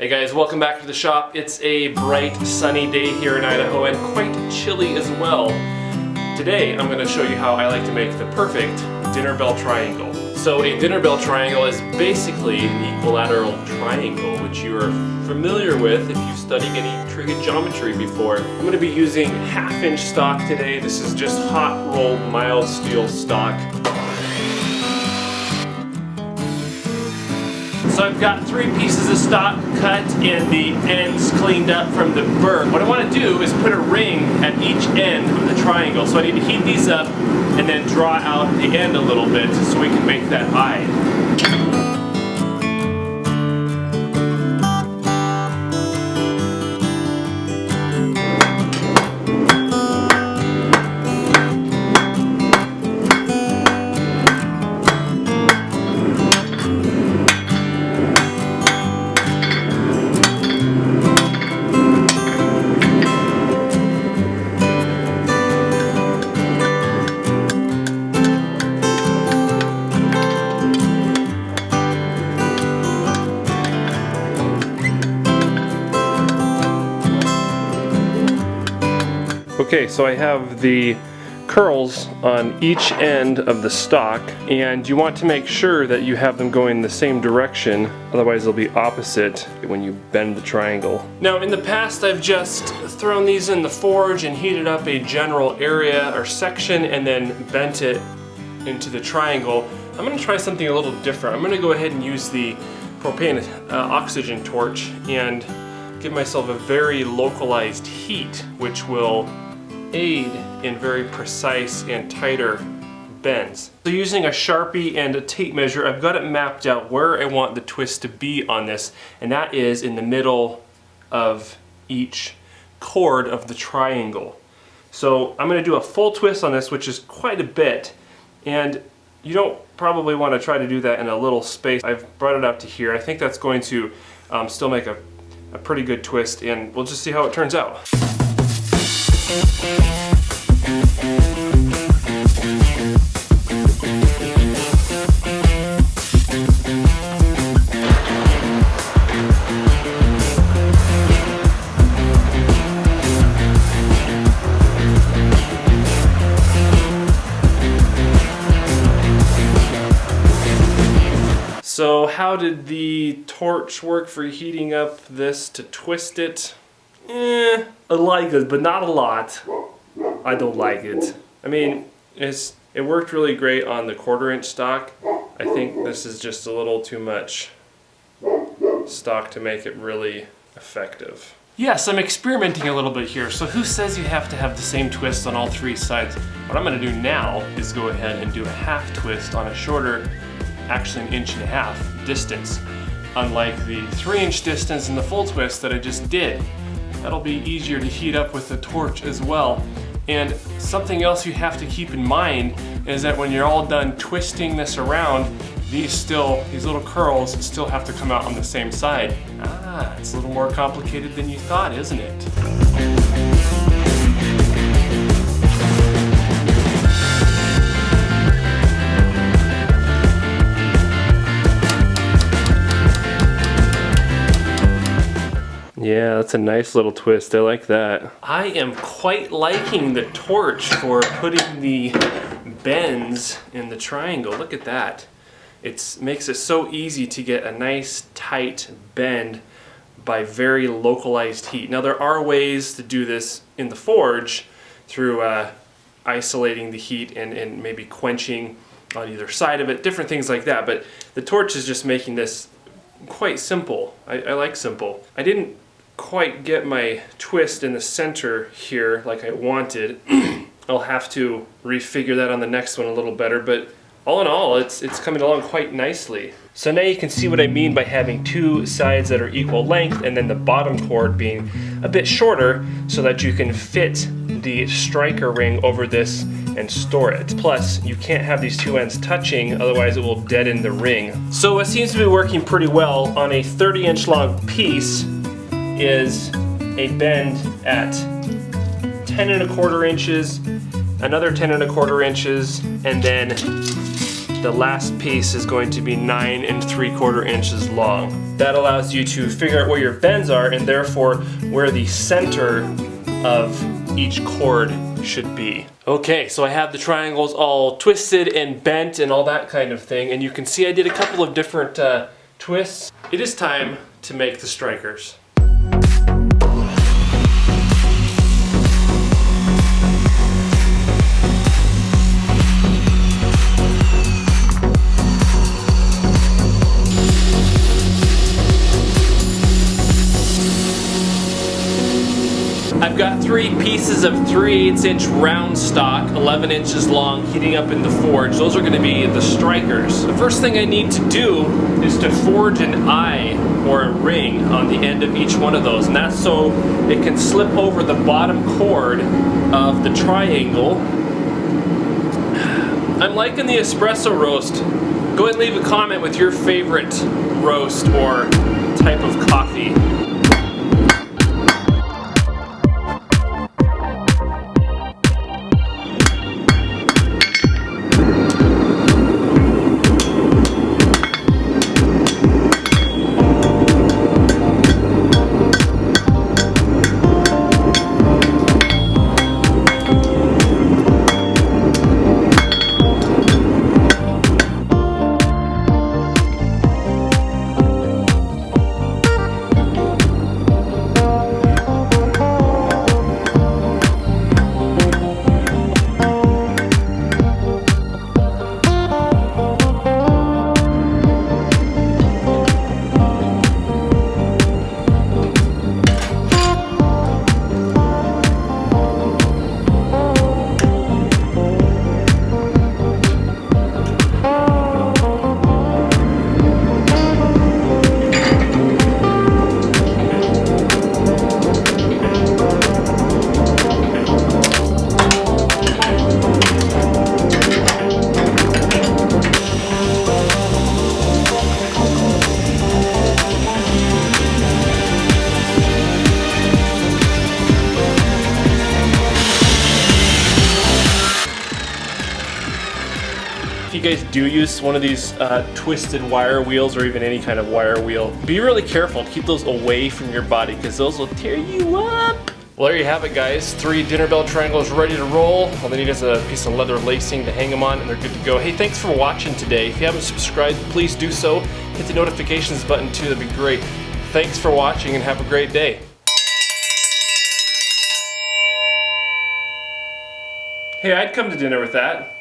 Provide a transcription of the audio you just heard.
Hey guys, welcome back to the shop. It's a bright, sunny day here in Idaho and quite chilly as well. Today I'm going to show you how I like to make the perfect dinner bell triangle. So a dinner bell triangle is basically an equilateral triangle, which you are familiar with if you've studied any trigonometry before. I'm going to be using 1/2 inch stock today. This is just hot rolled mild steel stock. So I've got 3 pieces of stock cut and the ends cleaned up from the burr. What I want to do is put a ring at each end of the triangle. So I need to heat these up and then draw out the end a little bit so we can make that eye. Okay, so I have the curls on each end of the stock, and you want to make sure that you have them going the same direction, otherwise they'll be opposite when you bend the triangle. Now in the past I've just thrown these in the forge and heated up a general area or section and then bent it into the triangle. I'm going to try something a little different. I'm going to go ahead and use the propane oxygen torch and give myself a very localized heat, which will aid in very precise and tighter bends. So using a Sharpie and a tape measure, I've got it mapped out where I want the twist to be on this, and that is in the middle of each chord of the triangle. So I'm going to do a full twist on this, which is quite a bit, and you don't probably want to try to do that in a little space. I've brought it out to here. I think that's going to still make a pretty good twist, and we'll just see how it turns out. So how did the torch work for heating up this to twist it? I like it, but not a lot. I don't like it. I mean, it worked really great on the 1/4 inch stock. I think this is just a little too much stock to make it really effective. Yes, I'm experimenting a little bit here, so who says you have to have the same twist on all 3 sides? What I'm going to do now is go ahead and do a 1/2 twist on a shorter, actually 1.5 inch distance, unlike the 3 inch distance in the full twist that I just did. That'll be easier to heat up with the torch as well. And something else you have to keep in mind is that when you're all done twisting this around, these little curls still have to come out on the same side. It's a little more complicated than you thought, isn't it? Yeah, that's a nice little twist. I like that. I am quite liking the torch for putting the bends in the triangle. Look at that. It makes it so easy to get a nice tight bend by very localized heat. Now there are ways to do this in the forge through isolating the heat and maybe quenching on either side of it, different things like that, but the torch is just making this quite simple. I like simple. I didn't quite get my twist in the center here like I wanted. I'll have to refigure that on the next one a little better, but all in all, it's coming along quite nicely. So now you can see what I mean by having 2 sides that are equal length and then the bottom chord being a bit shorter so that you can fit the striker ring over this and store it. Plus, you can't have these 2 ends touching, otherwise it will deaden the ring. So what seems to be working pretty well on a 30-inch long piece is a bend at 10.25 inches, another 10.25 inches, and then the last piece is going to be 9 3/4 inches long. That allows you to figure out where your bends are and therefore where the center of each chord should be. Okay, so I have the triangles all twisted and bent and all that kind of thing, and you can see I did a couple of different twists. It is time to make the strikers. I've got 3 pieces of 3/8 inch round stock, 11 inches long, heating up in the forge. Those are going to be the strikers. The first thing I need to do is to forge an eye or a ring on the end of each one of those, and that's so it can slip over the bottom chord of the triangle. I'm liking the espresso roast. Go ahead and leave a comment with your favorite roast or type of coffee. If you guys do use one of these twisted wire wheels or even any kind of wire wheel, be really careful to keep those away from your body because those will tear you up. Well, there you have it, guys. 3 dinner bell triangles ready to roll. All they need is a piece of leather lacing to hang them on and they're good to go. Hey, thanks for watching today. If you haven't subscribed, please do so. Hit the notifications button too, that'd be great. Thanks for watching and have a great day. Hey, I'd come to dinner with that.